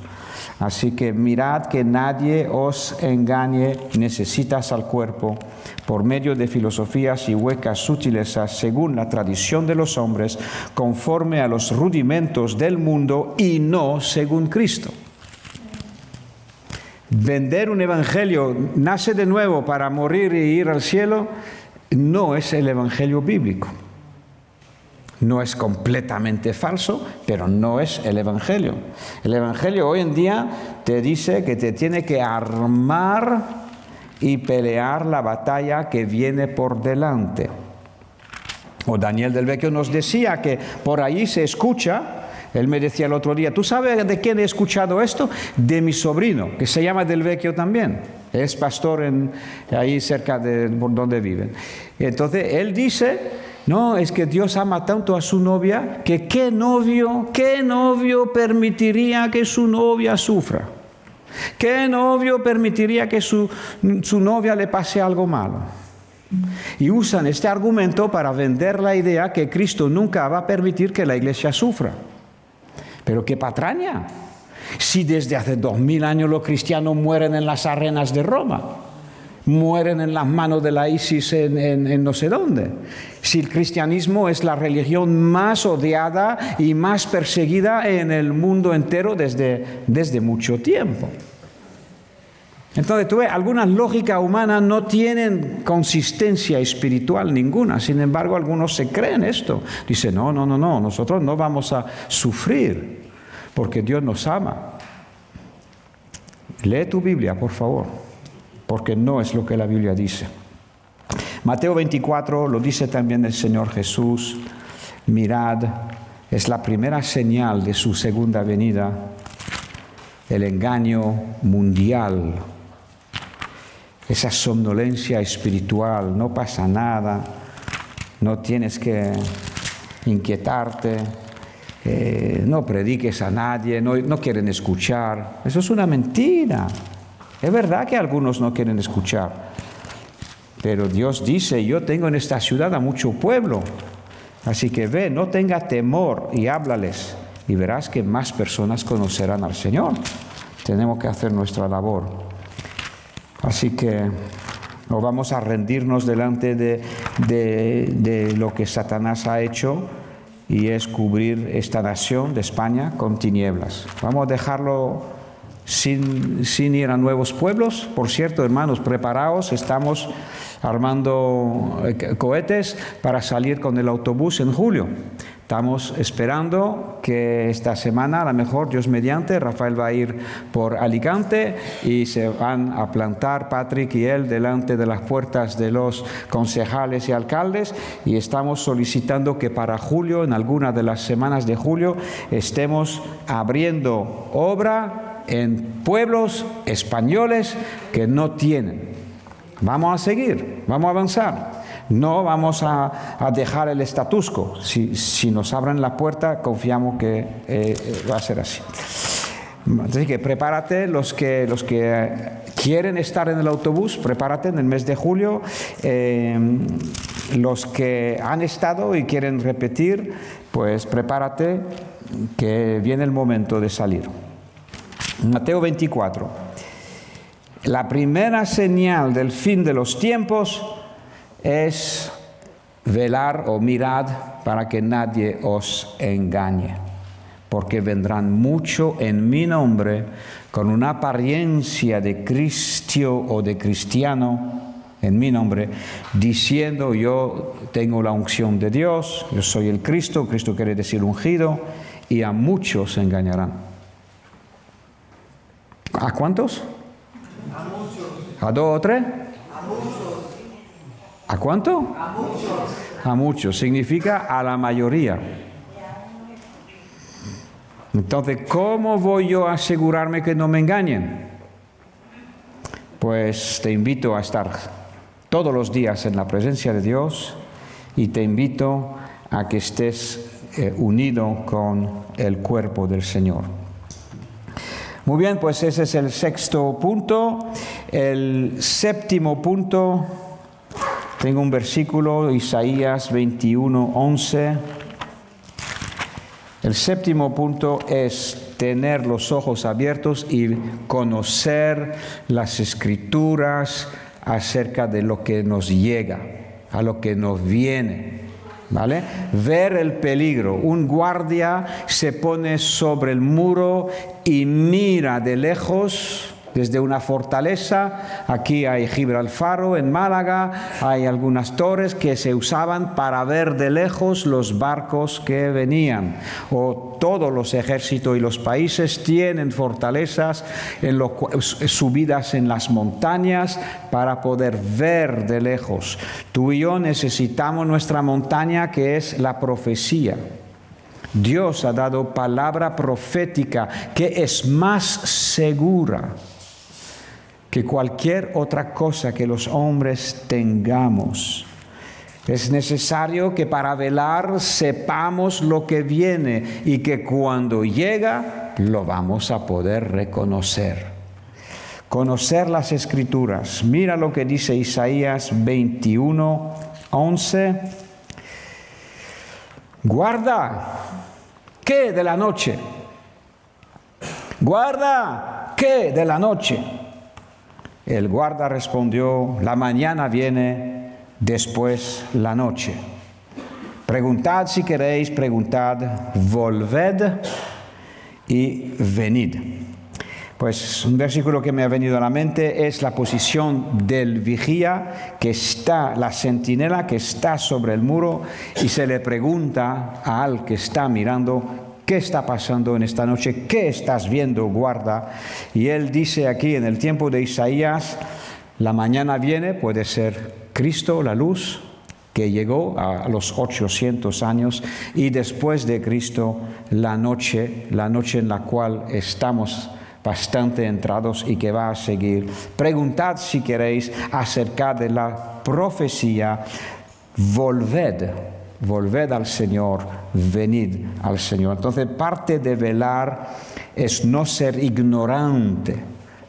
Speaker 1: Así que mirad que nadie os engañe, necesitas al cuerpo, por medio de filosofías y huecas sutilezas, según la tradición de los hombres, conforme a los rudimentos del mundo y no según Cristo. Vender un evangelio, nace de nuevo para morir y ir al cielo, no es el evangelio bíblico. No es completamente falso, pero no es el evangelio. El evangelio hoy en día te dice que te tiene que armar y pelear la batalla que viene por delante. O Daniel del Vecchio nos decía que por ahí se escucha. Él me decía el otro día, ¿tú sabes de quién he escuchado esto? De mi sobrino, que se llama Del Vecchio también. Es pastor ahí cerca de donde viven. Entonces él dice, no, es que Dios ama tanto a su novia que ¿qué novio permitiría que su novia sufra? ¿Qué novio permitiría que su novia le pase algo malo? Y usan este argumento para vender la idea que Cristo nunca va a permitir que la iglesia sufra. Pero qué patraña, si desde hace 2000 años los cristianos mueren en las arenas de Roma, mueren en las manos de la ISIS en no sé dónde. Si el cristianismo es la religión más odiada y más perseguida en el mundo entero desde mucho tiempo. Entonces, tú ves, algunas lógicas humanas no tienen consistencia espiritual ninguna. Sin embargo, algunos se creen esto. Dicen, no, nosotros no vamos a sufrir porque Dios nos ama. Lee tu Biblia, por favor, porque no es lo que la Biblia dice. Mateo 24 lo dice también el Señor Jesús. Mirad, es la primera señal de su segunda venida, el engaño mundial. Esa somnolencia espiritual, no pasa nada, no tienes que inquietarte, no prediques a nadie, no quieren escuchar. Eso es una mentira. Es verdad que algunos no quieren escuchar, pero Dios dice, yo tengo en esta ciudad a mucho pueblo, así que ve, no tenga temor y háblales, y verás que más personas conocerán al Señor. Tenemos que hacer nuestra labor. Así que no vamos a rendirnos delante de lo que Satanás ha hecho, y es cubrir esta nación de España con tinieblas. Vamos a dejarlo sin ir a nuevos pueblos. Por cierto, hermanos, preparaos, estamos armando cohetes para salir con el autobús en julio. Estamos esperando que esta semana, a lo mejor, Dios mediante, Rafael va a ir por Alicante y se van a plantar Patrick y él delante de las puertas de los concejales y alcaldes, y estamos solicitando que para julio, en alguna de las semanas de julio, estemos abriendo obra en pueblos españoles que no tienen. Vamos a seguir, vamos a avanzar. No vamos a dejar el status quo. Si nos abren la puerta, confiamos que va a ser así. Así que prepárate, los que quieren estar en el autobús, prepárate en el mes de julio. Los que han estado y quieren repetir, pues prepárate, que viene el momento de salir. Mateo 24. La primera señal del fin de los tiempos es velar o mirad para que nadie os engañe. Porque vendrán mucho en mi nombre con una apariencia de cristo o de cristiano en mi nombre, diciendo yo tengo la unción de Dios, yo soy el Cristo, Cristo quiere decir ungido, y a muchos engañarán. ¿A cuántos? A muchos. ¿A dos o tres? A muchos. ¿A cuánto? A muchos. A muchos, significa a la mayoría. Entonces, ¿cómo voy yo a asegurarme que no me engañen? Pues te invito a estar todos los días en la presencia de Dios y te invito a que estés unido con el cuerpo del Señor. Muy bien, pues ese es el sexto punto. El séptimo punto, tengo un versículo, Isaías 21:11. El séptimo punto es tener los ojos abiertos y conocer las Escrituras acerca de lo que nos llega, a lo que nos viene, ¿vale? Ver el peligro. Un guardia se pone sobre el muro y mira de lejos desde una fortaleza. Aquí hay Gibralfaro en Málaga, hay algunas torres que se usaban para ver de lejos los barcos que venían. O todos los ejércitos y los países tienen fortalezas subidas en las montañas para poder ver de lejos. Tú y yo necesitamos nuestra montaña, que es la profecía. Dios ha dado palabra profética que es más segura que cualquier otra cosa que los hombres tengamos. Es necesario que para velar sepamos lo que viene y que cuando llega lo vamos a poder reconocer. Conocer las Escrituras. Mira lo que dice Isaías 21:11. Guarda, ¿qué de la noche? Guarda, ¿qué de la noche? El guarda respondió, la mañana viene, después la noche. Preguntad si queréis, preguntad, volved y venid. Pues un versículo que me ha venido a la mente es la posición del vigía, que está, la centinela que está sobre el muro, y se le pregunta al que está mirando, ¿qué está pasando en esta noche? ¿Qué estás viendo, guarda? Y él dice aquí, en el tiempo de Isaías, la mañana viene, puede ser Cristo, la luz, que llegó a los 800 años, y después de Cristo, la noche en la cual estamos bastante entrados y que va a seguir. Preguntad si queréis acerca de la profecía, volved al Señor, venid al Señor. Entonces, parte de velar es no ser ignorante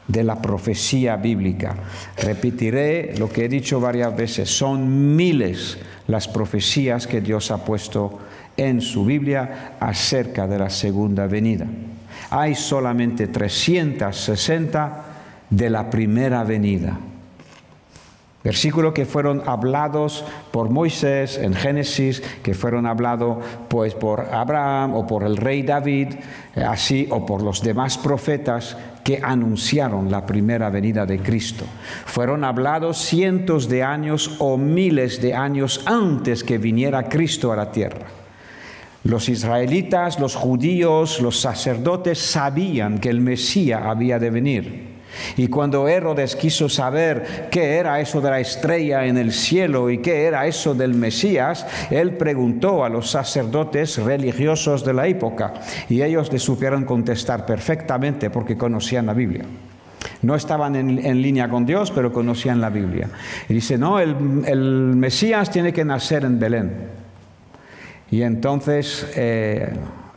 Speaker 1: de la profecía bíblica. Repetiré lo que he dicho varias veces, son miles las profecías que Dios ha puesto en su Biblia acerca de la segunda venida. Hay solamente 360 de la primera venida. Versículos que fueron hablados por Moisés en Génesis, que fueron hablados pues por Abraham o por el rey David, así o por los demás profetas que anunciaron la primera venida de Cristo. Fueron hablados cientos de años o miles de años antes que viniera Cristo a la tierra. Los israelitas, los judíos, los sacerdotes sabían que el Mesías había de venir. Y cuando Herodes quiso saber qué era eso de la estrella en el cielo y qué era eso del Mesías, él preguntó a los sacerdotes religiosos de la época y ellos le supieron contestar perfectamente porque conocían la Biblia. No estaban en línea con Dios, pero conocían la Biblia. Y dice, no, el Mesías tiene que nacer en Belén. Y entonces,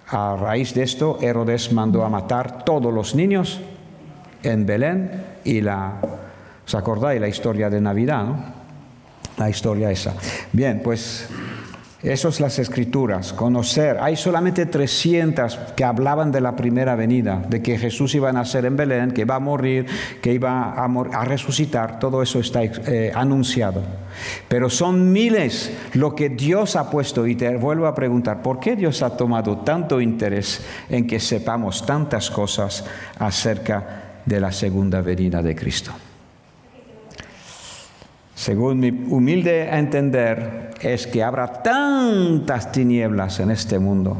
Speaker 1: a raíz de esto, Herodes mandó a matar todos los niños en Belén y ¿os acordáis la historia de Navidad, no? La historia esa. Bien, pues Eso es las Escrituras, conocer. Hay solamente 300 que hablaban de la primera venida, de que Jesús iba a nacer en Belén, que iba a morir, que iba a resucitar. Todo eso está anunciado. Pero son miles lo que Dios ha puesto. Y te vuelvo a preguntar, ¿por qué Dios ha tomado tanto interés en que sepamos tantas cosas acerca de la segunda venida de Cristo? Según mi humilde entender, es que habrá tantas tinieblas en este mundo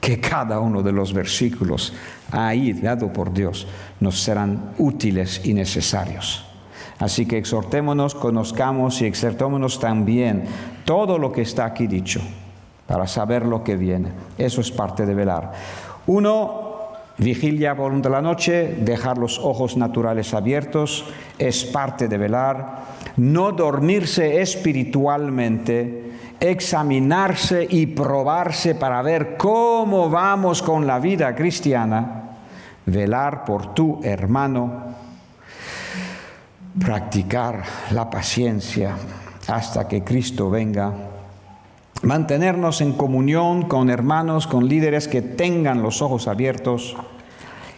Speaker 1: que cada uno de los versículos ahí dado por Dios nos serán útiles y necesarios. Así que exhortémonos, conozcamos y exhortémonos también todo lo que está aquí dicho para saber lo que viene. Eso es parte de velar. 1. Vigilia por la noche, dejar los ojos naturales abiertos, es parte de velar. No dormirse espiritualmente, examinarse y probarse para ver cómo vamos con la vida cristiana. Velar por tu hermano, practicar la paciencia hasta que Cristo venga. Mantenernos en comunión con hermanos, con líderes que tengan los ojos abiertos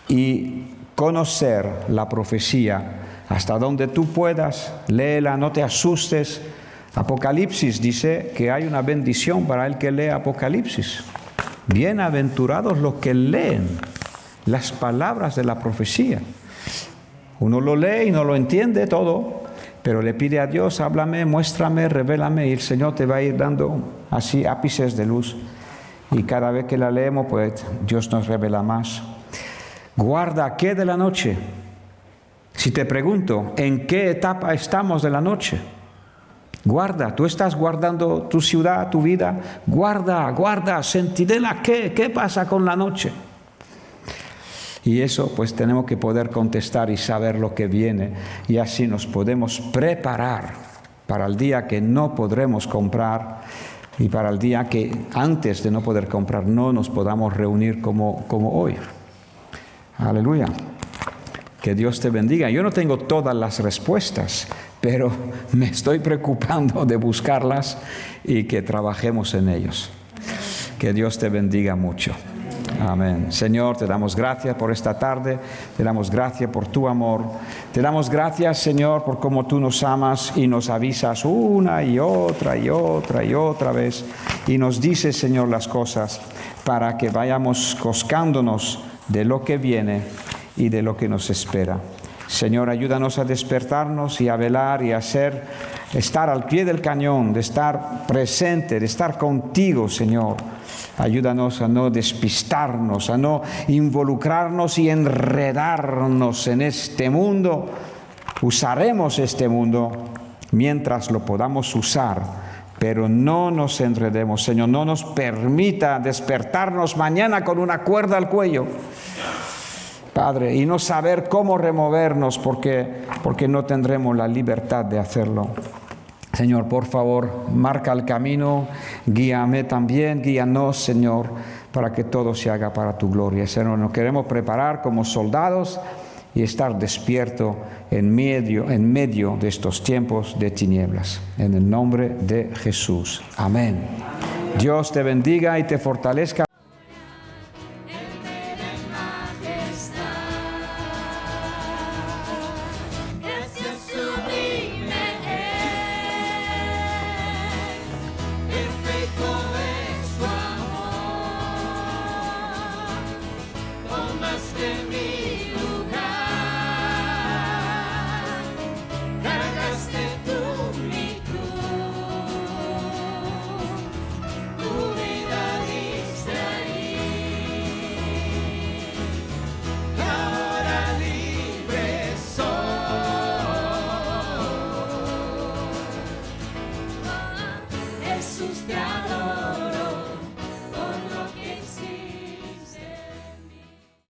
Speaker 1: y conocer la profecía hasta donde tú puedas. Léela, no te asustes. Apocalipsis dice que hay una bendición para el que lee Apocalipsis. Bienaventurados los que leen las palabras de la profecía. Uno lo lee y no lo entiende todo, pero le pide a Dios, háblame, muéstrame, revélame, y el Señor te va a ir dando así ápices de luz. Y cada vez que la leemos, pues Dios nos revela más. Guarda, ¿qué de la noche? Si te pregunto, ¿en qué etapa estamos de la noche? Guarda, tú estás guardando tu ciudad, tu vida. Guarda, centinela, ¿qué pasa con la noche? Y eso pues tenemos que poder contestar y saber lo que viene, y así nos podemos preparar para el día que no podremos comprar y para el día que antes de no poder comprar no nos podamos reunir como hoy. Aleluya. Que Dios te bendiga. Yo no tengo todas las respuestas, pero me estoy preocupando de buscarlas y que trabajemos en ellos. Que Dios te bendiga mucho. Amén. Señor, te damos gracias por esta tarde, te damos gracias por tu amor, te damos gracias, Señor, por cómo tú nos amas y nos avisas una y otra vez, y nos dices, Señor, las cosas para que vayamos coscándonos de lo que viene y de lo que nos espera. Señor, ayúdanos a despertarnos y a velar y a estar al pie del cañón, de estar presente, de estar contigo, Señor. Ayúdanos a no despistarnos, a no involucrarnos y enredarnos en este mundo. Usaremos este mundo mientras lo podamos usar, pero no nos enredemos. Señor, no nos permita despertarnos mañana con una cuerda al cuello, Padre, y no saber cómo removernos porque no tendremos la libertad de hacerlo. Señor, por favor, marca el camino, guíame también, guíanos, Señor, para que todo se haga para tu gloria. Señor, nos queremos preparar como soldados y estar despierto en medio de estos tiempos de tinieblas. En el nombre de Jesús. Amén. Dios te bendiga y te fortalezca.